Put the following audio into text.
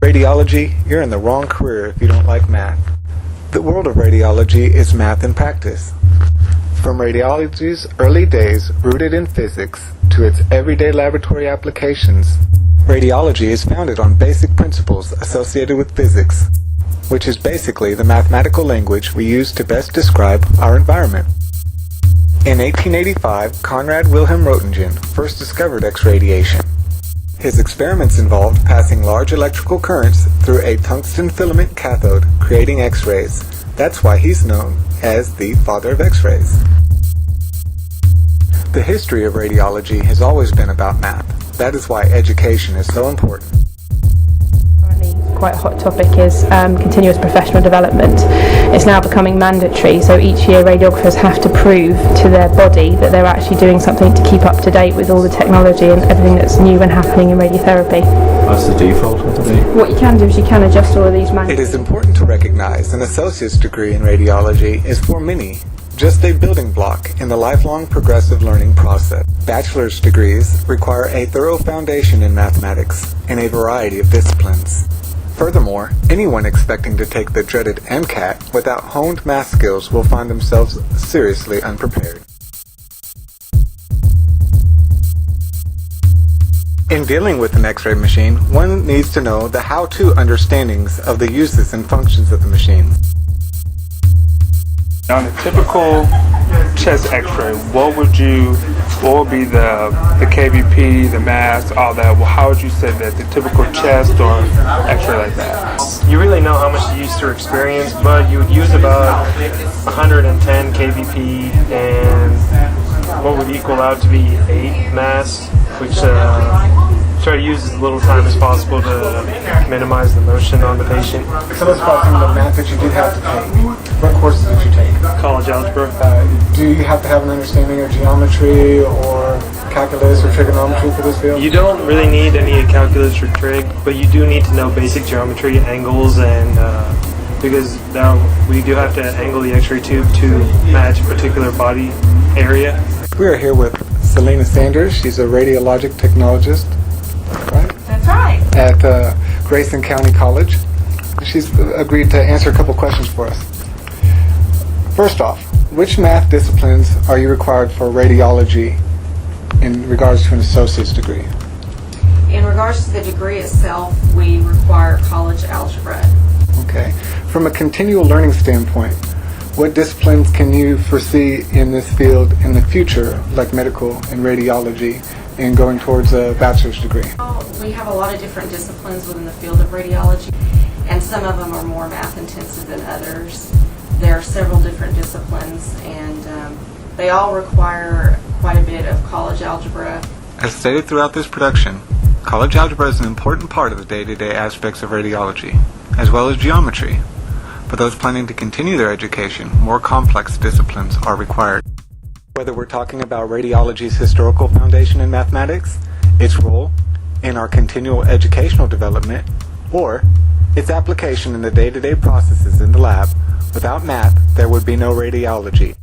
Radiology, you're in the wrong career if you don't like math. The world of radiology is math in practice. From radiology's early days rooted in physics to its everyday laboratory applications, radiology is founded on basic principles associated with physics, which is basically the mathematical language we use to best describe our environment. In 1885, Konrad Wilhelm Roentgen first discovered X-radiation. His experiments involved passing large electrical currents through a tungsten filament cathode, creating X-rays. That's why he's known as the father of X-rays. The history of radiology has always been about math. That is why education is so important. Quite a hot topic is continuous professional development. It's now becoming mandatory, so each year radiographers have to prove to their body that they're actually doing something to keep up to date with all the technology and everything that's new and happening in radiotherapy. That's the default of the day. What you can do is you can adjust all of these manually. It is important to recognize an associate's degree in radiology is for many just a building block in the lifelong progressive learning process. Bachelor's degrees require a thorough foundation in mathematics in a variety of disciplines. Furthermore, anyone expecting to take the dreaded MCAT without honed math skills will find themselves seriously unprepared. In dealing with an X-ray machine, one needs to know the how-to understandings of the uses and functions of the machine. On a typical chest X-ray, what would be the KVP, the mass, all that? Well, how would you say that the typical chest or X-ray like that? You really know how much to use through experience, but you would use about 110 KVP, and what would equal out to be 8 mass, which try to use as little time as possible to minimize the motion on the patient. Tell us about some of the math that you did have to take. What courses did you take? College algebra. Do you have to have an understanding of geometry or calculus or trigonometry for this field? You don't really need any calculus or trig, but you do need to know basic geometry, angles, and because now we do have to angle the X-ray tube to match a particular body area. We are here with Selena Sanders. She's a radiologic technologist, right? That's right. At Grayson County College. She's agreed to answer a couple questions for us. First off, which math disciplines are you required for radiology in regards to an associate's degree? In regards to the degree itself, we require college algebra. Okay. From a continual learning standpoint, what disciplines can you foresee in this field in the future, like medical and radiology, and going towards a bachelor's degree? We have a lot of different disciplines within the field of radiology, and some of them are more math intensive than others. There are several different disciplines, and they all require quite a bit of college algebra. As stated throughout this production, college algebra is an important part of the day-to-day aspects of radiology, as well as geometry. For those planning to continue their education, more complex disciplines are required. Whether we're talking about radiology's historical foundation in mathematics, its role in our continual educational development, or its application in the day-to-day processes in the lab, without math, there would be no radiology.